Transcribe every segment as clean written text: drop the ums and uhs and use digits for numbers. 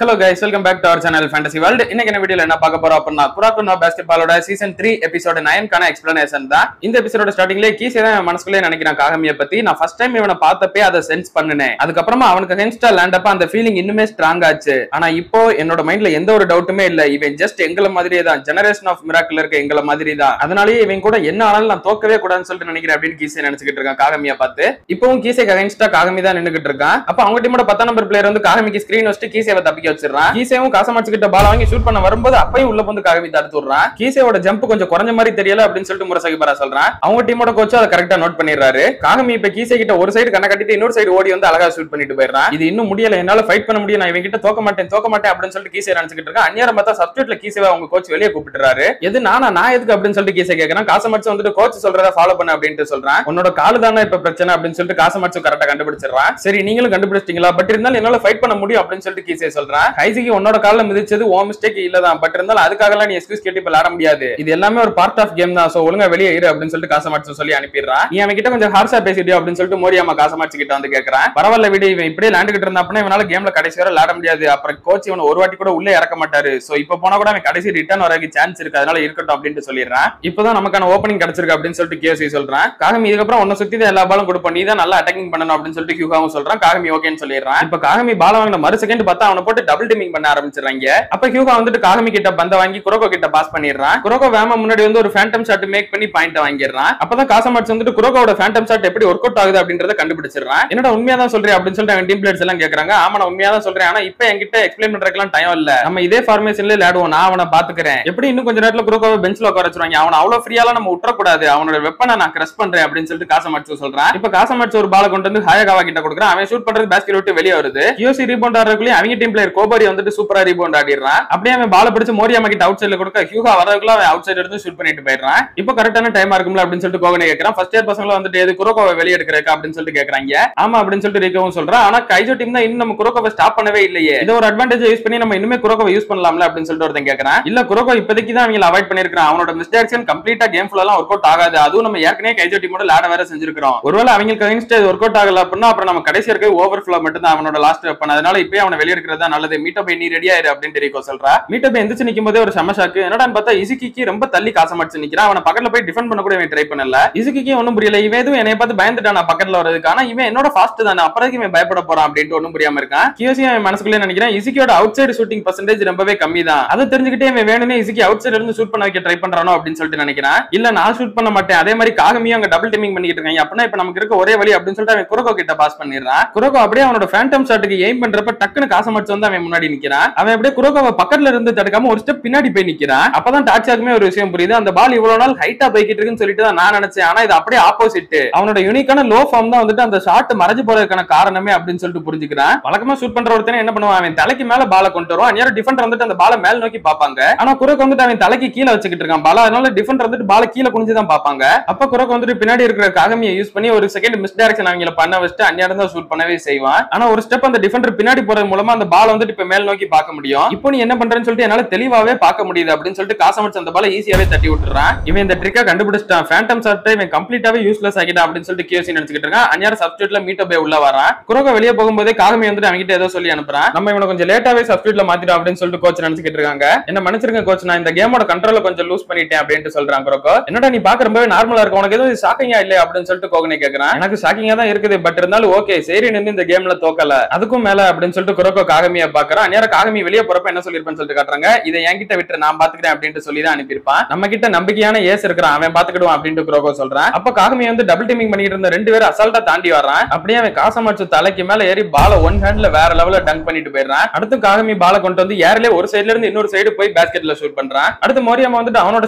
Hello guys, welcome back to our channel Fantasy World. இன்னைக்கு என்ன வீடியோல என்ன பார்க்க போறோம் அப்படினா குராக்குனோ பாஸ்கெட்பாலோட சீசன் 3 எபிசோட் 9 கான எக்ஸ்பிளனேஷன் தான். இந்த எபிசோடோட ஸ்டார்டிங்ல கீசே தான் மனசுக்குள்ளே நினைக்கிறான் காகமியை பத்தி. நான் ஃபர்ஸ்ட் டைம் இவனை பார்த்தப்பே அதை சென்ஸ் பண்ணினேன். அதுக்கு அப்புறமா அவனுக்கு அகைன்ஸ்டா லேண்ட் அப்ப அந்த ஃபீலிங் இன்னுமே ஸ்ட்ராங் ஆச்சு. ஆனா இப்போ என்னோட மைண்ட்ல எந்த ஒரு டவுட்டுமே இல்ல. இவன் ஜஸ்ட் எங்கள மாதிரியே தான், ஜெனரேஷன் ஆஃப் மிராக்கிள் இருக்க எங்கள மாதிரி தான். அதனாலேயே இவன் கூட என்ன ஆனாலும் நான் தோக்கவே கூடாதுன்னு சொல்லிட்டு நினைக்கிறேன் அப்படின்னு கீசே நினைச்சிட்டு இருக்கான் காகமியை பார்த்து. இப்பவும் கீசேக்கு அகைன்ஸ்டா காகமி தான் நின்னுகிட்டு இருக்கான். அப்ப அவங்க டீமோட 10 நம்பர் பிளேயர் வந்து காகமிக்கு ஸ்கிரீன் வச்சுட்டு கீசேவை தப்பிக்க வச்சிடறான். கீசேவும் காசமாச்சு கிட்ட பால் வாங்கி ஷூட் பண்ண வரும்போது அப்பயும் உள்ள வந்து காகமி தடுத்து விடுறான். கீசேவோட ஜம்ப் கொஞ்சம் குறைஞ்ச மாதிரி தெரியல அப்படின்னு சொல்லிட்டு முரசகிபரா சொல்றான். அவங்க டீமோட கோச் அதை கரெக்டா நோட் பண்ணிடுறாரு. காகமி இப்ப கீசே கிட்ட ஒரு சைடு கண்ண கட்டிட்டு இன்னொரு சைடு ஓடி வந்து அழகா ஷூட் பண்ணிட்டு போயிடுறான். இது இன்னும் முடியல, என்னால ஃபைட் பண்ண முடியும், நான் இவங்க கிட்ட தோக்க மாட்டேன் அப்படின்னு சொல்லிட்டு கீசே நினைச்சிட்டு இருக்கான். அந்நியாரம் பார்த்தா சப்ஸ்டிட்யூட்ல கீசேவை அவங்க கோச் வெளியே கூப்பிட்டுறாரு. எது நான் எதுக்கு அப்படின்னு சொல்லிட்டு கீசே கேட்கறான். காசமாச்சு வந்துட்டு கோச் சொல்றத ஃபாலோ பண்ண அப்படின்னு சொல்றான். உன்னோட காலு தானே இப்ப பிரச்சனை அப்படின்னு சொல்லிட்டு காசமாச்சு கரெக்டா கண்டுபிடிச்சிடறான். சரி நீங்களும் கண்டுபிடிச்சிட்டீங்களா, பட் இருந்தாலும் என்னால ஃபைட் பண்ண முடியும் அப்படின்னு சொல்லிட்டு கீசே சொல்றான். ஹைசிக்கு உன்னோட கால்ல மிதிச்சது ஓ மிஸ்டேக் இல்லதான், பட் இருந்தாலும் அதுக்காகலாம் நீ எக்ஸ்கியூஸ் கேட்டு இப்ப விளையாட முடியாது, இது எல்லாமே ஒரு பார்ட் ஆஃப் கேம் தான், சோ ஒழுங்கா வெளியே இரு அப்படின்னு சொல்லிட்டு காசமாச்சு சொல்லி அனுப்பிடுறான். நீ அவன் கிட்ட கொஞ்சம் ஹார்ஷா பேசிட்டியோ அப்படின்னு சொல்லிட்டு மோரியாமா காசமாச்சு கிட்ட வந்து கேட்கறான். பரவாயில்ல விடு, இவன் இப்படியே விளையாண்டுகிட்டு இருந்தா அப்படின்னா இவனால கேம்ல கடைசி வரை விளையாட முடியாது, அப்புறம் கோச் இவனை ஒரு வாட்டி கூட உள்ளே இறக்க மாட்டாரு, சோ இப்ப போனா கூட அவன் கடைசி ரிட்டர்ன் வரக்கு சான்ஸ் இருக்கு, அதனால இருக்கட்டும் அப்படின்னு சொல்லிடுறான். இப்பதான் நமக்கான ஓப்பனிங் கிடைச்சிருக்கு அப்படின்னு சொல்லிட்டு கேசி சொல்றான். காகமி இதுக்கப்புறம் உன்னை சுத்தி எல்லா பாலும் கொடுப்போம், நீ தான் நல்லா அட்டாக்கிங் பண்ணணும் அப்படின்னு சொல்லிட்டு ஹியூகாவும் சொல்றான். காகமி ஓகேன்னு சொல்லிடுறான். இப்ப காகமி பால் வாங்கின மறு செகண்ட் பார்த்தா அவனை போட்டு டபுள் டீமிங் பண்ண ஆரம்பிச்சிடறாங்க. அப்ப ஹியூகா வந்துட்டு காகமி கிட்ட பந்த வாங்கி குரோகோ கிட்ட பாஸ் பண்ணிடுறான். குரோகோ வேமா முன்னாடி வந்து ஒரு ஃபேண்டம் ஷாட் மேக் பண்ணி பாயிண்ட் வாங்கிடுறான். அப்பதான் காசமாட்ஸ் வந்துட்டு குரோகோட ஃபேண்டம் ஷாட் எப்படி ஒர்க் அவுட் ஆகுது அப்படின்றத கண்டுபிடிச்சிடுறான். என்னடா உண்மையா தான் சொல்றேன் அப்படின்னு சொல்லிட்டு அவன் டீம் பிளேயர்ஸ் எல்லாம் கேக்குறாங்க. ஆமா நான் உண்மையா தான் சொல்றேன், ஆனா இப்ப என்கிட்ட எக்ஸ்பிளைன் பண்றதுக்குலாம் டைம் இல்ல, நம்ம இதே ஃபார்மேஷன்ல விளையாடுவோம், நான் அவனை பாத்துக்கிறேன், எப்படி இன்னும் கொஞ்ச நேரத்துல குரோகோவை பெஞ்ச்ல உட்கார வச்சிருவாங்க, அவனை அவ்வளவு ஃப்ரீயால நம்ம விட்டுற கூடாது, அவனோட வெப்பனை நான் கிரஷ் பண்றேன் அப்படின்னு சொல்லிட்டு காசமாட்ஸ் சொல்றான். இப்ப காசமாட்ஸ் ஒரு பால் கொண்டு வந்து ஹாயகாவா கிட்ட கொடுக்குறான். அவன் ஷூட் பண்றது பேஸ்கெட் விட்டு வெளியே வருது. கியோசி ரீபவுண்ட் ஆடுறதுக்குள்ளே அவங்க டீம் பிளேயர் கோபரி வந்துட்டு சூப்பரா ரீபவுண்ட் ஆடிடுறான். அப்படியே அவன் பால் பிடிச்சு மோரியாமா கிட்ட அவுட் சைடுல கொடுக்க ஹியூகா வரதுக்குள்ள அவன் அவுட் சைடு எடுத்து ஷூட் பண்ணிட்டு போயிடுறான். இப்போ கரெக்டான டைமா இருக்கும்ல அப்படின்னு சொல்லிட்டு கோகனே கேக்குறான். ஃபர்ஸ்ட் இயர் பசங்க வந்துட்டு எது குரோகோவை வெளியே எடுக்கிறக்கா அப்படின்னு சொல்லிட்டு கேக்குறாங்க. ஆமா அப்படின்னு சொல்லிட்டு ரிகோவும் சொல்றான். ஆனா கைஜோ டீம் தான் இன்னும் நம்ம குரோகோவை ஸ்டாப் பண்ணவே இல்லையே, இத ஒரு அட்வான்டேஜ் யூஸ் பண்ணி நம்ம இன்னுமே குரோகோவை யூஸ் பண்ணலாம்ல அப்படின்னு சொல்லிட்டு ஒருத்தன் கேக்குறான். இல்ல குரோகோ இப்போதைக்கு தான் அவங்க அவாய்ட் பண்ணிருக்கான், அவனோட மிஸ்டேக்ஸ் கம்ப்ளீட்டா கேம் ஃபுல்லா ஒர்க் அவுட் ஆகாது, அதுவும் நம்ம ஏற்கனவே கைஜோ டீமோட விளையாட வேற செஞ்சிருக்கோம், ஒருவேளை அவங்களுக்கு அகைன்ஸ்ட் ஒர்க் அவுட் ஆகல அப்படின்னா அப்புறம் நம்ம கடைசி இருக்க ஓவர் ஃப்ளோ மட்டும் தான் அவனோட லாஸ்ட் வெப்பன், அதனால இப்பவே அவனை வெளியே எடுக்கிறது நல்லது, மீட்டோபை நீ ரெடியா இரு அப்படின்னு ரிகோ சொல்றா. மீட்டோபை எந்திரிச்சு நிக்கும் போதே ஒரு சமஷாக்கு என்னடான்னு பார்த்தா இசுகிக்கு ரொம்ப தள்ளி காசமாட்ஸ் நிக்கிறான். அவனை பக்கத்துல போய் டிஃபெண்ட் பண்ண கூட இவன் ட்ரை பண்ணல. இசுகிக்கு ஒன்னும் புரியல, இவன் எதுவும் என்னைய பார்த்து பயந்துட்டான் நான் பக்கத்துல வரதுக்கு, ஆனா இவன் என்னோட ஃபாஸ்ட் தானே அப்புறம் இவன் பயப்பட போறான் அப்படின்ட்டு ஒன்னும் புரியாம இருக்கான். கியோசி அவன் மனசுக்குள்ளே நினைக்கிறான் இசுகியோட அவுட் சைடு ஷூட்டிங் பர்சன்டேஜ் ரொம்பவே கம்மி தான், அதை தெரிஞ்சுக்கிட்டே இவன் வேணும்னே இசுகி அவுட் சைடுல இருந்து ஷூட் பண்ண வைக்க ட்ரை பண்றானோ அப்படின்னு சொல்லிட்டு நினைக்கிறான். இல்ல நான் ஷூட் பண்ண மாட்டேன், அதே மாதிரி காகமியும் அங்க டபுள் டீமிங் பண்ணிட்டு இருக்காங்க, அப்படின்னா இப்ப நமக்கு இருக்க ஒரே வழி அப்படின்னு சொல்லிட்டு அவன் குரோகோ கிட்ட பாஸ் பண்ணிடுறான். குரோகோ அப்படியே அவனோட ஃபேண்டம் ஷாட்டுக்கு எய்ம் பண்றப்ப டக்குன்னு காசமாட்ஸ் வந்து அவன் முன்னாடி நிக்கிறான். அவன் அப்படியே குரோகோவை பக்கத்துல இருந்து தடுக்காம ஒரு ஸ்டெப் பின்னாடி போய் நிக்கிறான். அப்பதான் டாக்ஸாக்குமே ஒரு விஷயம் புரியுது, அந்த பால் இவ்வளவு நாள் ஹைட்டா போய்கிட்டு இருக்குன்னு சொல்லிட்டு தான் நான் நினைச்சேன், ஆனா இது அப்படியே ஆப்போசிட், அவனோட யூனிக்கான லோ ஃபார்ம் தான் வந்துட்டு அந்த ஷாட் மறைஞ்சு போறதுக்கான காரணமே அப்படின்னு சொல்லிட்டு புரிஞ்சுக்கிறான். வழக்கமா ஷூட் பண்ற ஒருத்தனை என்ன பண்ணுவான், அவன் தலைக்கு மேல பால கொண்டு வருவான், அந்நேரம் டிஃபெண்டர் வந்துட்டு அந்த பால மேல் நோக்கி பாப்பாங்க, ஆனா குரோகோ வந்துட்டு அவன் தலைக்கு கீழே வச்சுக்கிட்டு இருக்கான் பால, அதனால டிஃபெண்டர் வந்துட்டு பால கீழே குனிஞ்சு தான் பாப்பாங்க. அப்ப குரோகோ வந்துட்டு பின்னாடி இருக்கிற காகமியை யூஸ் பண்ணி ஒரு செகண்ட் மிஸ் டைரக்ஷன் அவங்கள பண்ண வச்சுட்டு அந்நேரம் தான் ஷூட் பண்ணவே செய்வான். ஆனா ஒரு ஸ்டெப் அந்த டிஃபெண்டர் பின்னாடி போறது மூலமா அந்த பால் வந்துட்டு இப்ப மேல் நோக்கி பார்க்க முடியும். இப்போ நீ என்ன பண்றேன்னு சொல்லிட்டு என்னால தெளிவாவே பார்க்க முடியுது அப்படின்னு சொல்லிட்டு காசமாட்ஸ் அந்த பால ஈஸியாவே தட்டி விட்டுறான். இவன் இந்த ட்ரிக்கை கண்டுபிடிச்சிட்டான், ஃபேண்டம் ஷாட் இவன் கம்ப்ளீட்டாவே யூஸ்லெஸ் ஆகிட்டான் அப்படின்னு சொல்லிட்டு கியோசி நினைச்சிட்டு இருக்கான். அந்நேரம் சப்ஸ்டிட்யூட்ல மீட்டோபே உள்ள வரான். குரோகோ வெளியே போகும்போதே காகமி வந்துட்டு அவங்க கிட்ட ஏதோ சொல்லி அனுப்புறான். நம்ம இவனை கொஞ்சம் லேட்டாவே சப்ஸ்டிட்யூட்ல மாத்திட்டோம் அப்படின்னு சொல்லிட்டு கோச் நினைச்சிட்டு இருக்காங்க. என்ன மன்னிச்சிருங்க கோச், நான் இந்த கேமோட கண்ட்ரோல கொஞ்சம் லூஸ் பண்ணிட்டேன் அப்படின்னு சொல்றான் குரோகோ. என்னடா நீ பாக்க ரொம்பவே நார்மலா இருக்கு, உனக்கு எதுவும் ஷாக்கிங்கா இல்ல அப்படின்னு சொல்லிட்டு கோகனே கேக்குறான். எனக்கு ஷாக்கிங்கா தான் இருக்குது, பட் இருந்தாலும் ஓகே சரி நின்று இந்த கேம்ல தோக்கல அதுக்கும் மேல அப்படின்னு சொல்லிட்டு குரோகோ காகமியை பாக்குறான். அந்நேரம் காகமி வெளியே போறப்ப என்ன சொல்லிருப்பேன்னு சொல்லிட்டு காட்டுறாங்க. இதை என்கிட்ட விட்டு நான் பாத்துக்கிறேன் அப்படின்னு சொல்லி தான் அனுப்பியிருப்பான். நம்ம கிட்ட நம்பிக்கையான ஏஸ் இருக்கிறான், அவன் பாத்துக்கிடுவான் அப்படின்னு குரோகோ சொல்றான். அப்ப காகமி வந்து டபுள் டீமிங் பண்ணிட்டு இருந்த ரெண்டு பேரும் அசால்ட்டா தாண்டி வர்றான். அப்படியே அவன் காசமாட்ஸ் தலைக்கு மேல ஏறி பால ஒன் ஹேண்ட்ல வேற லெவல்ல டங்க் பண்ணிட்டு போயிடுறான். அடுத்து காகமி பால கொண்டு வந்து ஏர்லயே ஒரு சைடுல இருந்து இன்னொரு சைடு போய் பேஸ்கெட்ல ஷூட் பண்றான். அடுத்து மோரியாமா வந்துட்டு அவனோட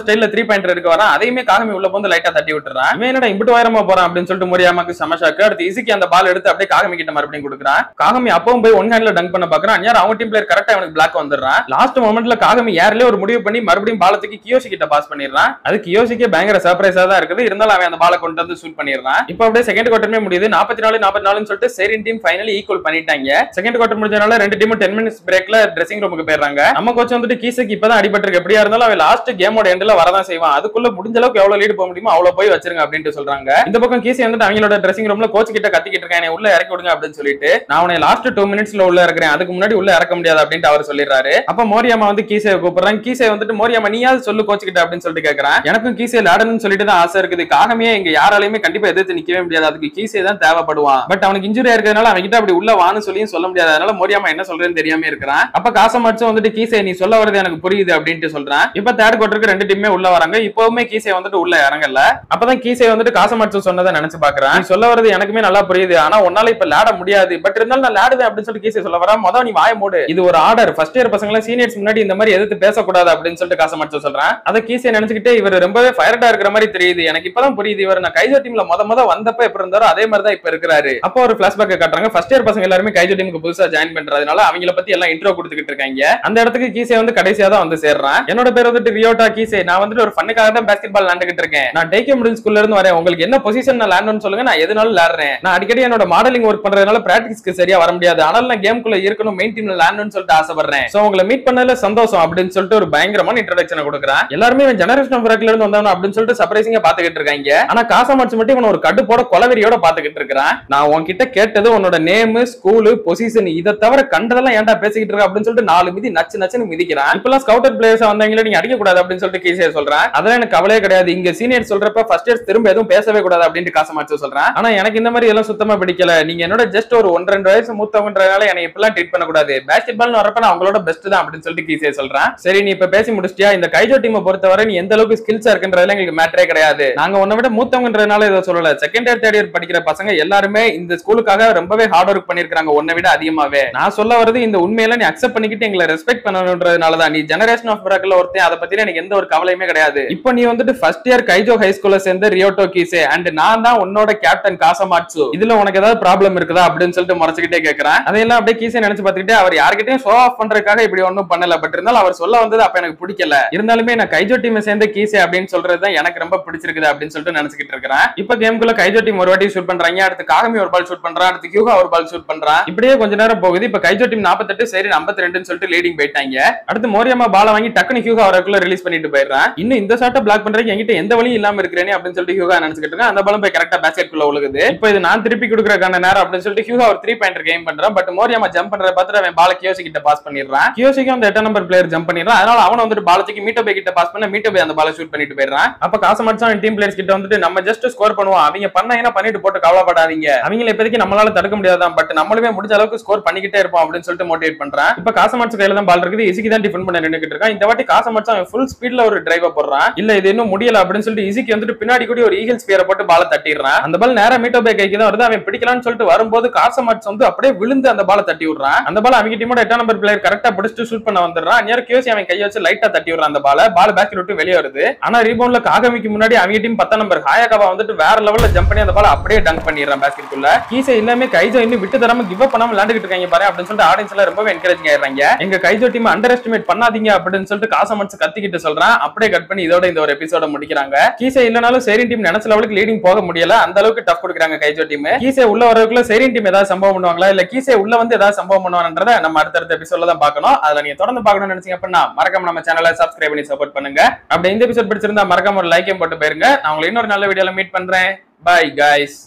ஸ்டைல்ல 3 பாயிண்டர் எடுக்க வரான். அதையுமே காகமி உள்ள வந்து லைட்டா தட்டி விட்டுறான். இவன் என்னடா இம்புட்டு உயரமா போறான் அப்படின்னு சொல்லிட்டு மோரியாமாக்கு சமஷாக்கு. அடுத்து இசுகி அந்த பால் எடுத்து அப்படியே காகமி கிட்ட மறுபடியும் கொடுக்குறான். காகமி அப்பவும் போய் ஒன் ஹேண்ட்ல டங்க் பண்ண பாக்குறான். அந்நேரம் அவங்க டீம் பிளேயர் கரெக்டா அவனுக்கு பிளாக் வந்துடுறான். லாஸ்ட் மொமெண்ட்ல காகமி ஏர்லயே ஒரு முடிவு பண்ணி மறுபடியும் பாலத்துக்கு கியோசி கிட்ட பாஸ் பண்ணிடுறான். அது கியோசிக்கே பயங்கர சர்ப்ரைஸா தான் இருக்குது, இருந்தாலும் அவன் அந்த பால கொண்டு வந்து ஷூட் பண்ணிடுறான். இப்போ அப்படியே செகண்ட் குவார்டர்மே முடியுது. 44-44 சொல்லிட்டு செரின் டீம் ஃபைனலி ஈக்குவல் பண்ணிட்டாங்க. செகண்ட் குவார்டர் முடிஞ்சனால ரெண்டு டீமும் 10 மினிட்ஸ் பிரேக்ல ட்ரெஸ்ஸிங் ரூமுக்கு போயிடுறாங்க. நம்ம கோச் வந்துட்டு கீசைக்கு இப்பதான் அடிபட்டிருக்கு, எப்படியா இருந்தாலும் அவன் லாஸ்ட் கேமோட எண்ட்ல வரதான் செய்வான், அதுக்குள்ள முடிஞ்ச அளவுக்கு எவ்வளவு லீடு போக முடியுமோ அவ்வளவு போய் வச்சிருங்க அப்படின்னு சொல்றாங்க. இந்த பக்கம் கீசை வந்துட்டு அவங்களோட ட்ரெஸ்ஸிங் ரூம்ல கோச் கிட்ட கத்திக்கிட்டு இருக்கேன், உள்ள இறக்கி விடுங்க அப்படின்னு சொல்லிட்டு நான் அவனை லாஸ்ட் 2 மினிட்ஸ்ல உள்ள இருக்கிறேன், அதுக்கு முன்னாடி உள்ள இறக்க முடியாது அப்படின்ட்டு அவர் சொல்லிடுறாரு. அப்ப மோரியாமா வந்து கீசே கூப்பிடுறாங்க. கீசே வந்துட்டு மோரியாமா நீயாவது சொல்லு கோச்சுக்கிட்ட அப்படின்னு சொல்லிட்டு கேக்குறான். எனக்கும் கீசே விளையாடணும்னு சொல்லிட்டு தான் ஆசை இருக்குது. காகமே இங்க யாராலையுமே கண்டிப்பா எதிர்த்து நிக்கவே முடியாது. அதுக்கு கீசே தான் தேவைப்படுவான். பட் அவனுக்கு இன்ஜுரியா இருக்கிறதுனால அவன் கிட்ட அப்படி உள்ள வான்னு சொல்லியும் சொல்ல முடியாது. அதனால மோரியாமா என்ன சொல்றேன்னு தெரியாம இருக்கிறான். அப்ப காசமாட்சு வந்துட்டு கீசே நீ சொல்ல வரது எனக்கு புரியுது அப்படின்ட்டு சொல்றான். இப்ப தேர்ட் குவார்டருக்கு ரெண்டு டீமே உள்ள வராங்க. இப்பவுமே கீசே வந்துட்டு உள்ள இறங்கல. அப்பதான் கீசே வந்துட்டு காசமாட்சு சொன்னதை நினைச்சு பாக்குறான். நீ சொல்ல வரது எனக்குமே நல்லா புரியுது. ஆனா உன்னால இப்ப விளையாட முடியாது. பட் இருந்தாலும் நான் விளையாடுவேன் அப்படின்னு சொல்லிட்டு கீசே சொல்ல வரா. மொதல் நீ வாய மூடு. இது ஒரு ஆர்டர். ஃபர்ஸ்ட் இயர் பசங்க சீனியர்ஸ் முன்னாடி இந்த மாதிரி எதிர்த்து பேசக்கூடாது அப்படின்னு சொல்லிட்டு காசமாட்சு சொல்றான். அதை கீசே நினைச்சுக்கிட்டே இவர் ரொம்பவே ஃபயர்டா இருக்கிற மாதிரி தெரியுது. எனக்கு இப்பதான் புரியுது இவர் நான் கைஜோ டீம்ல முத வந்தப்ப எப்படி இருந்தாரோ அதே மாதிரி தான் இப்ப இருக்கிறாரு. அப்போ ஒரு பிளாஷ்பேக் காட்டுறாங்க. ஃபர்ஸ்ட் இயர் பசங்க எல்லாருமே கைஜோ டீமுக்கு புதுசா ஜாயின் பண்றதுனால அவங்கள பத்தி எல்லாம் இன்ட்ரோ கொடுத்துக்கிட்டு இருக்காங்க. அந்த இடத்துக்கு கீசே வந்து கடைசியா தான் வந்து சேர்றான். என்னோட பேர் வந்துட்டு ரியோட்டா கீசே. நான் வந்துட்டு ஒரு ஃபன்னுக்காக தான் பாஸ்கெட் பால் விளையாண்டுகிட்டு இருக்கேன். நான் டேக்கே மிடில் ஸ்கூல்ல இருந்து வரேன். உங்களுக்கு என்ன பொசிஷன் நான் விளையாடணும்னு சொல்லுங்க, நான் எதுனாலும் விளையாடுறேன். நான் அடிக்கடி என்னோட மாடலிங் ஒர்க் பண்றதுனால பிராக்டிஸ்க்கு சரியா வர முடியாது. ஆனாலும் நான் கேம்குள்ள இருக்கணும், மெயின் டீம்ல விளையாடணும்னு சொல்லிட்டு ஆசைப்படுறேன். சோ உங்களை மீட் பண்ணதுல சந்தோஷம் அப்படின்னு சொல்லிட்டு ஒரு பயங்கரமான இன்ட்ரோடக்ஷன் கொடுக்குறான். எல்லாருமே ஜெனரேஷன் ஆஃப் ராக்ல இருந்து வந்தவன அப்படின்னு சொல்லிட்டு சர்ப்ரைசிங்கா பாத்துக்கிட்டு இருக்காங்க. ஆனா காசமாட்சு மட்டும் இவன் ஒரு கடுப்போட கொலவெறியோட பாத்துக்கிட்டு இருக்கான். நான் உன்கிட்ட கேட்டது உன்னோட நேம், ஸ்கூல், பொசிஷன், இதை தவிர கண்டதெல்லாம் ஏன்டா பேசிக்கிட்டு இருக்க அப்படின்னு சொல்லிட்டு 4 மிதி நச்சுன்னு மிதிக்கிறான். இப்பெல்லாம் ஸ்கவுட்டர் பிளேயர்ஸ் வந்தாங்களே நீங்க அடிக்க கூடாது அப்படின்னு சொல்லிட்டு கீசே சொல்றான். அதெல்லாம் எனக்கு கவலையே கிடையாது. இங்க சீனியர் சொல்றப்ப ஃபர்ஸ்ட் இயர்ஸ் திரும்ப எதுவும் பேசவே கூடாது அப்படின்னு காசமாட்சு சொல்றான். ஆனா எனக்கு இந்த மாதிரி எல்லாம் சுத்தமா பிடிக்கல. நீங்க என்னோட ஜஸ்ட் ஒரு 1-2 வயசு மூத்தவங்கன்றதால என்னை இப்பெல்லாம் ட்ரீட் பண்ண கூடாது. பாஸ்கெட் பால்னு வரப்ப நான் அவங்களோட பெஸ்ட் தான் அப்படின்னு சொல்லிட்டு கீசே சொல்றான். சரி நீ இப்ப பேசி முடிச்சிட்டியா? இந்த கைஜோ டீமை பொறுத்தவரை நீ எந்த அளவுக்கு ஸ்கில்ஸா இருக்குன்றதுல எங்களுக்கு மேட்டரே கிடையாது. நாங்க உன்னை விட மூத்தவங்கன்றதுனால இதை சொல்லல. செகண்ட் இயர் தேர்ட் இயர் படிக்கிற பசங்க எல்லாருமே இந்த ஸ்கூலுக்காக ரொம்பவே ஹார்ட் ஒர்க் பண்ணிருக்காங்க உன்னை விட அதிகமாவே. நான் சொல்ல வரது இந்த உண்மையில நீ அக்செப்ட் பண்ணிக்கிட்டு எங்களை ரெஸ்பெக்ட் பண்ணணும்ன்றதுனாலதான். நீ ஜெனரேஷன் ஆஃப் பிராக்ல ஒருத்தன், அதை பத்தி எனக்கு எந்த ஒரு கவலையுமே கிடையாது. இப்போ நீ வந்துட்டு ஃபர்ஸ்ட் இயர் கைஜோ ஹை ஸ்கூல்ல சேர்ந்த ரியோட்டோ கீசே அண்ட் நான் தான் உன்னோட கேப்டன் காசமாட்சு. இதுல உனக்கு ஏதாவது ப்ராப்ளம் இருக்குதா அப்படின்னு சொல்லிட்டு முறைச்சுக்கிட்டே கேட்கறேன். அதையெல்லாம் அப்படியே கீசே நினைச்சு பார்த்துக்கிட்டே அவர் யார்கிட்டயும் ஷோ ஆஃப் பண்றதுக்காக இப்படி ஒன்னும் பண்ணல. பட் இருந்தாலும் அவர் சொல்ல வந்தது அப்ப எனக்கு பிடிக்கல. இருந்தாலுமே நான் கைஜோ டீம் சேர்ந்த கீசே அப்படின்னு சொல்றதுதான் எனக்கு ரொம்ப பிடிச்சிருக்குது அப்படின்னு சொல்லிட்டு நினைச்சுக்கிட்டு இருக்கிறேன். இப்ப கேம்குள்ள கைஜோ டீம் ஒரு வாட்டி ஷூட் பண்றாங்க. அடுத்து காகமி ஒரு பால் ஷூட் பண்றான். அடுத்து கியூகா ஒரு பால் ஷூட் பண்றான். இப்படியே கொஞ்ச நேரம் போகுது. இப்ப கைஜோ டீம் 48 சரி 52 சொல்லிட்டு லீடிங் போயிட்டாங்க. அடுத்து மோரியாமா பால வாங்கி டக்குனு கியூகா அவருக்குள்ள ரிலீஸ் பண்ணிட்டு போயிடுறான். இன்னும் இந்த ஷாட்டை பிளாக் பண்றதுக்கு என்கிட்ட எந்த வழியும் இல்லாம இருக்கிறேனே அப்படின்னு சொல்லிட்டு கியூகா நினைச்சுக்கிட்டு இருக்கான். அந்த பாலம் போய் கரெக்டா பேஸ்கெட் குள்ள உழுகுது. இப்போ இது நான் திருப்பி கொடுக்கறதுக்கான நேரம் அப்படின்னு சொல்லிட்டு கியூகா ஒரு 3 பாயிண்டர் கேம் பண்றான். பட் மோரியாமா ஜம்ப் பண்றத பார்த்துட்டு அவன் பால கியோசி கிட்ட பாஸ் பண்ணிடுறான். கியோசிக்கு அந்த 8 நம்பர் பிளேயர் ஜம்ப் பண்ணிடுறான். அதனால அவன் வந்துட்டு பாலத்துக்கு மீட்டோபே கிட்ட பாஸ் பண்ண மீட்டோபே அந்த பால ஷூட் பண்ணிட்டு போயிடுறான். அப்ப காசமாட்சு டீம் பிளேயர்ஸ் கிட்ட வந்துட்டு நம்ம ஜஸ்ட் ஸ்கோர் பண்ணுவோம், அவங்க பண்ணா பண்ணிட்டு போட்டு கவலைப்படாதீங்க, அவங்களை இப்போதைக்கு நம்மளால தடுக்க முடியாதான், பட் நம்மளுமே முடிஞ்ச அளவுக்கு ஸ்கோர் பண்ணிக்கிட்டே இருப்போம் அப்படின்னு சொல்லிட்டு மோட்டிவேட் பண்றான். இப்ப காசமாட்சு கையில தான் பால் இருக்குது. இசிக்கு தான் டிஃபெண்ட் பண்ண நின்னுக்கிட்டு இருக்கான். இந்த வாட்டி காசமாட்சு அவன் ஃபுல் ஸ்பீட்ல ஒரு டிரைவ் போடுறான். இல்ல இது இன்னும் முடியல அப்படின்னு சொல்லிட்டு இசிக்கு வந்துட்டு பின்னாடி கூட ஒரு ஈகிள் ஸ்பியரை போட்டு பால தட்டிடுறான். அந்த பால் நேரா மீட்டோபே கைக்கு தான் வருது. அவன் பிடிக்கலாம்னு சொல்லிட்டு வரும்போது காசமாட்சு வந்து அப்படியே விழுந்து அந்த பால தட்டி விடுறான். அந்த பால் அவங்க டீமோட 8 நம்பர் பிளேயர் கரெக்டா பிடிச்சிட்டு ஷூட் பண்ண வந்துடுறான். நேரா கியோசி அவன் கையை வச்சு லைட்டா தட்டி விடுறான். அந்த பால் பேஸ்கெட் விட்டு வெளியே வருது. ஆனா ரீபவுண்ட்ல காகமிக்கு முன்னாடி அவங்க டீம் 10 நம்பர் ஹாயகாவா வந்துட்டு வேற லெவல்ல ஜம்ப் பண்ணி அந்த பால் அப்படியே டங்க் பண்ணிடுறான் பேஸ்கெட் குள்ள. கீசே எல்லாமே கைஜோ இன்னும் விட்டு தராம கிவ் அப் பண்ணாம விளையாண்டுட்டு இருக்காங்க பாரு அப்படின்னு சொல்லிட்டு ஆடியன்ஸ் எல்லாம் ரொம்ப என்கரேஜிங் ஆயிடுறாங்க. எங்க கைஜோ டீம் அண்டர் எஸ்டிமேட் பண்ணாதீங்க அப்படின்னு சொல்லிட்டு காசமாட்சு கத்திக்கிட்டு சொல்றான். அப்படியே கட் பண்ணி இதோட இந்த ஒரு எபிசோட முடிக்கிறாங்க. கீசே இல்லனாலும் சேரின் டீம் நினைச்ச லெவலுக்கு லீடிங் போக முடியல. அந்த அளவுக்கு டஃப் கொடுக்குறாங்க கைஜோ டீம். கீசே உள்ள வரதுக்குள்ள சேரின் டீம் ஏதாவது சம்பவம் பண்ணுவாங்களா இல்ல கீசே உள்ள வந்து ஏதாவது சம்பவம் பண்ணுவாங்கன்றத நம்ம அடுத்த எபிசோட்ல தான் பார்க்கணும். அதுல நீங்க தொடர்ந்து பார்க்கணும்னு நினைச்சீங்க அப்படின்னா மறக்காம நம்ம சேனலை சப்ஸ்கிரைப் பண்ணி சப்போர்ட் பண்ணுங்க. அப்படி இந்த எபிசோட் பிடிச்சிருந்தா மறக்காம ஒரு லைக்கையும் போட்டு போயிருங்க. நான் உங்களை இன்னொரு நல்ல வீடியோல மீட் பண்றேன். Bye guys.